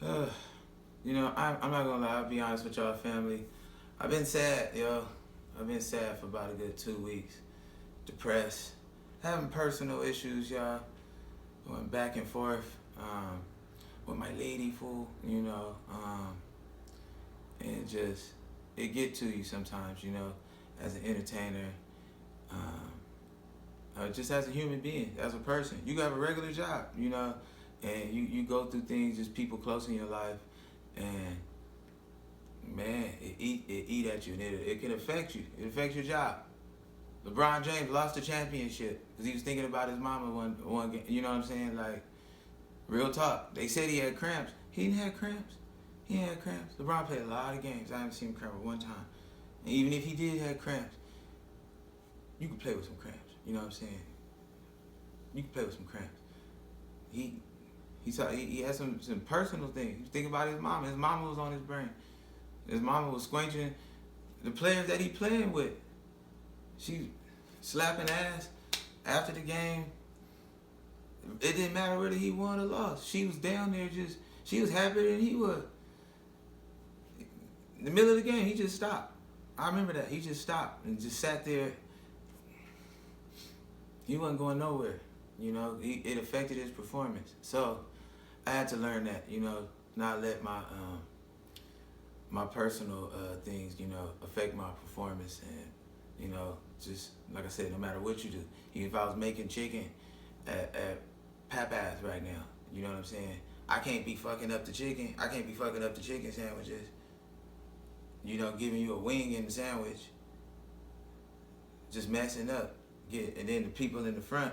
You know, I'm not gonna lie, I'll be honest with y'all, family. I've been sad, yo. I've been sad for about a good 2 weeks. Depressed. Having personal issues, y'all. Going back and forth with my lady, fool, you know. And just, it get to you sometimes, you know, as an entertainer. Just as a human being, as a person. You have a regular job, you know, and you go through things, just people close in your life, and man, it eat at you, and it can affect you. It affects your job. LeBron James lost the championship because he was thinking about his mama one game. You know what I'm saying? Like, real talk. They said he had cramps. He didn't have cramps. He didn't have cramps. LeBron played a lot of games. I haven't seen him cramp one time. And even if he did have cramps, you can play with some cramps. You know what I'm saying? You can play with some cramps. He had some personal things. He was thinking about his mama. His mama was on his brain. His mama was squinching the players that he playing with. She slapping ass after the game. It didn't matter whether he won or lost. She was down there she was happier than he was. In the middle of the game, he just stopped. I remember that. He just stopped and just sat there. He wasn't going nowhere. You know, it affected his performance. So I had to learn that, you know, not let my my personal things, you know, affect my performance. And, you know, just like I said, no matter what you do, even if I was making chicken at Papa's right now, you know what I'm saying? I can't be fucking up the chicken. I can't be fucking up the chicken sandwiches. You know, giving you a wing in the sandwich, just messing up. And then the people in the front,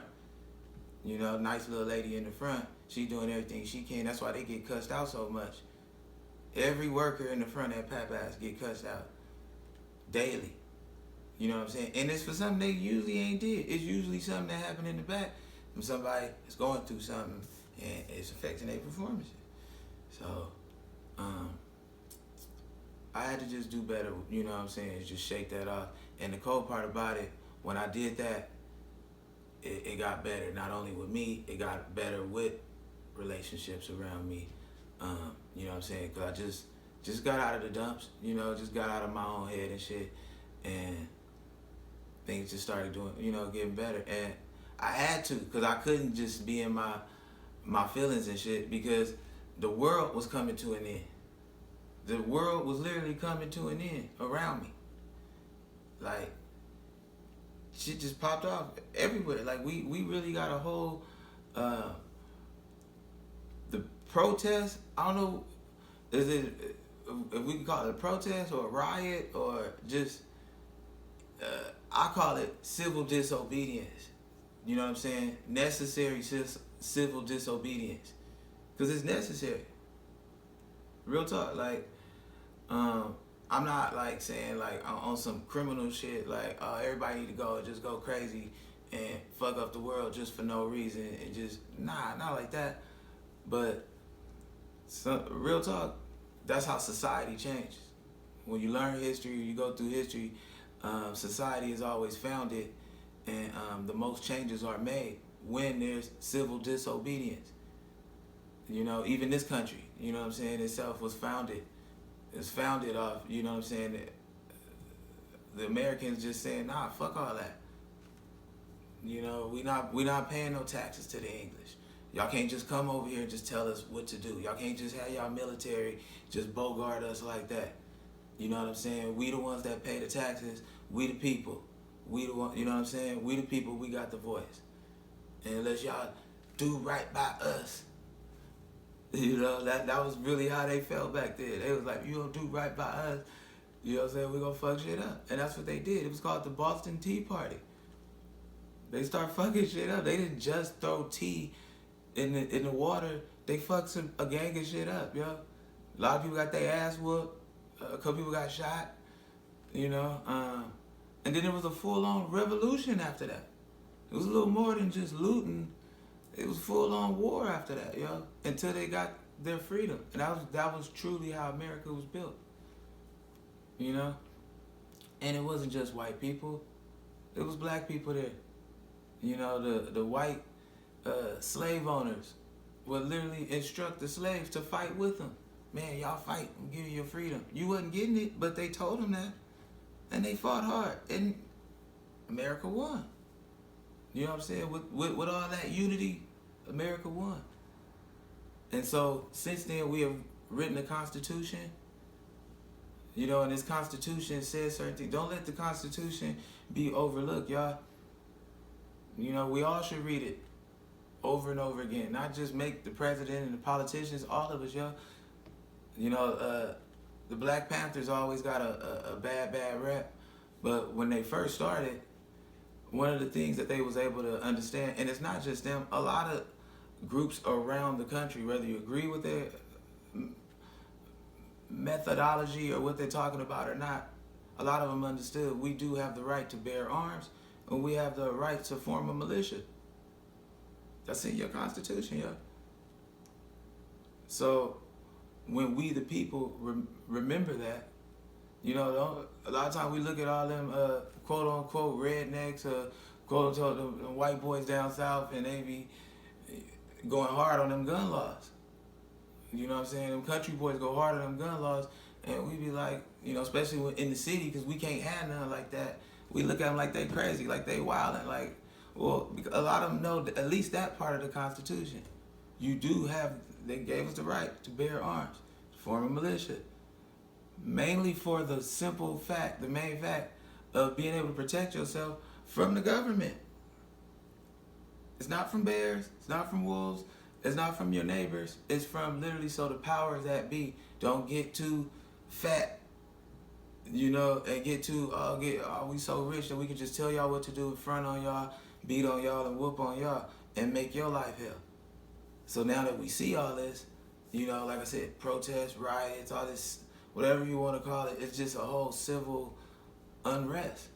you know, nice little lady in the front, she doing everything she can. That's why they get cussed out so much. Every worker in the front at Papa's get cussed out daily. You know what I'm saying? And it's for something they usually ain't did. It's usually something that happened in the back from somebody that's going through something and it's affecting their performances. So, I had to just do better, you know what I'm saying, just shake that off. And the cold part about it, when I did that, it got better. Not only with me, it got better with relationships around me. You know what I'm saying? Because I just got out of the dumps, you know, just got out of my own head and shit. And things just started doing, you know, getting better. And I had to, because I couldn't just be in my feelings and shit, because the world was coming to an end. The world was literally coming to an end around me. Like, shit just popped off everywhere. Like, we really got a whole, the protest, I don't know, is it, if we can call it a protest or a riot or just, I call it civil disobedience. You know what I'm saying? Necessary civil disobedience. Because it's necessary. Real talk. Like, I'm not like saying like on some criminal shit like everybody need to go and just go crazy and fuck up the world just for no reason and just not like that. But real talk, that's how society changes. When you learn history, you go through history, society is always founded, and the most changes are made when there's civil disobedience. You know, even this country, you know what I'm saying, itself was founded. It's founded off, you know what I'm saying, the Americans just saying, nah, fuck all that. You know, we not paying no taxes to the English. Y'all can't just come over here and just tell us what to do. Y'all can't just have y'all military just bogart us like that. You know what I'm saying? We the ones that pay the taxes. We the people. We the one, you know what I'm saying? We the people, we got the voice. And unless y'all do right by us, you know, that was really how they felt back then. They was like, you don't do right by us, you know what I'm saying, we're gonna fuck shit up. And that's what they did. It was called the Boston Tea Party. They start fucking shit up. They didn't just throw tea in the water. They fucked a gang of shit up, yo. A lot of people got their ass whooped. A couple people got shot, you know. And then it was a full-on revolution after that. It was a little more than just looting. It was full-on war after that, yo, until they got their freedom. And that was truly how America was built, you know? And it wasn't just white people. It was black people there. You know, the white slave owners would literally instruct the slaves to fight with them. Man, y'all fight. I'm giving you your freedom. You wasn't getting it, but they told them that. And they fought hard. And America won. You know what I'm saying? With all that unity, America won. And so since then we have written a constitution. You know, and this constitution says certain things. Don't let the constitution be overlooked, y'all. You know, we all should read it over and over again. Not just make the president and the politicians, all of us, y'all. You know, the Black Panthers always got a bad rep. But when they first started, one of the things that they was able to understand, and it's not just them, a lot of groups around the country, whether you agree with their methodology or what they're talking about or not, a lot of them understood we do have the right to bear arms and we have the right to form a militia. That's in your constitution, yeah. So when we the people remember that, you know, a lot of times we look at all them quote unquote rednecks, quote unquote the white boys down south, and they be going hard on them gun laws. You know what I'm saying? Them country boys go hard on them gun laws, and we be like, you know, especially in the city, because we can't have nothing like that. We look at them like they crazy, like they wildin', like, well, a lot of them know at least that part of the Constitution. You do have, they gave us the right to bear arms, to form a militia. Mainly for the simple fact, the main fact of being able to protect yourself from the government. It's not from bears, it's not from wolves, it's not from your neighbors, it's from literally so the powers that be don't get too fat, you know, and get too, we so rich that we can just tell y'all what to do, front on y'all, beat on y'all, and whoop on y'all, and make your life hell. So now that we see all this, you know, like I said, protests, riots, all this, whatever you want to call it, it's just a whole civil unrest.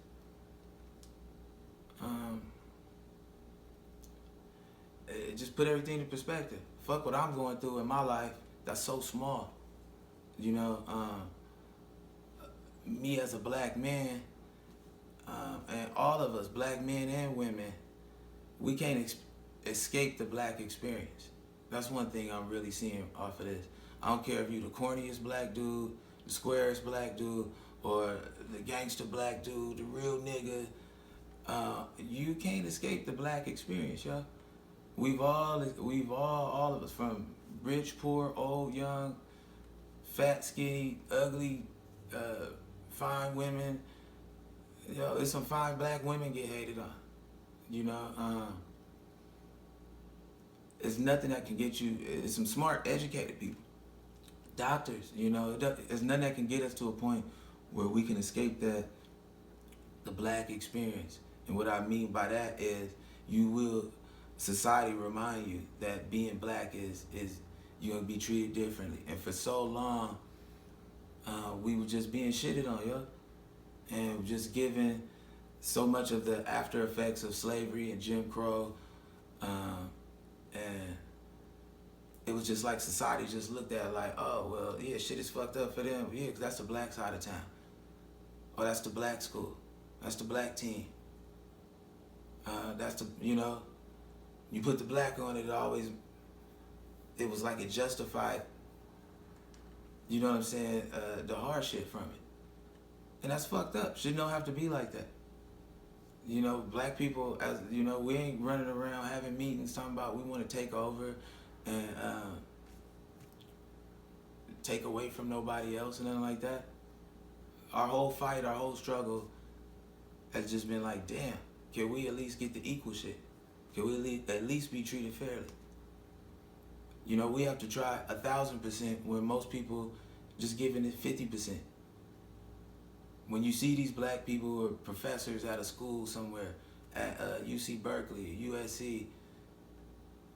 It just put everything in perspective. Fuck what I'm going through in my life, that's so small. You know, me as a black man, and all of us, black men and women, we can't escape the black experience. That's one thing I'm really seeing off of this. I don't care if you the corniest black dude, the squarest black dude, or the gangster black dude, the real nigga. You can't escape the black experience, y'all. We've all of us, from rich, poor, old, young, fat, skinny, ugly, fine women. You know, there's some fine black women get hated on. You know, it's nothing that can get you. It's some smart, educated people, doctors. You know, there's nothing that can get us to a point where we can escape the black experience. And what I mean by that is, society remind you that being black is you're gonna be treated differently. And for so long, we were just being shitted on, yo, and just given so much of the after effects of slavery and Jim Crow, and it was just like society just looked at it like, oh well, yeah, shit is fucked up for them, yeah, because that's the black side of town, or that's the black school, that's the black team, that's the, you know. You put the black on it, it was like it justified, you know what I'm saying, the hardship from it. And that's fucked up. Shouldn't don't have to be like that. You know, black people, as you know, we ain't running around having meetings talking about we want to take over and take away from nobody else and nothing like that. Our whole fight, our whole struggle has just been like, damn, can we at least get the equal shit? Can we at least be treated fairly? You know, we have to try 1,000% when most people just giving it 50%. When you see these black people who are professors at a school somewhere, at UC Berkeley, USC,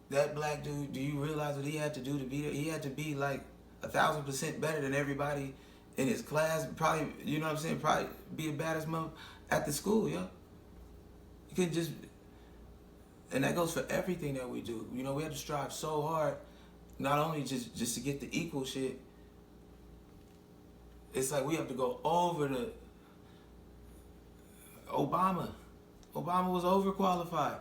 that black dude, do you realize what he had to do to be there? He had to be like 1,000% better than everybody in his class. Probably, you know what I'm saying? Probably be the baddest mother at the school, yo. You couldn't just. And that goes for everything that we do. You know, we have to strive so hard, not only just to get the equal shit. It's like we have to go over the Obama. Obama was overqualified.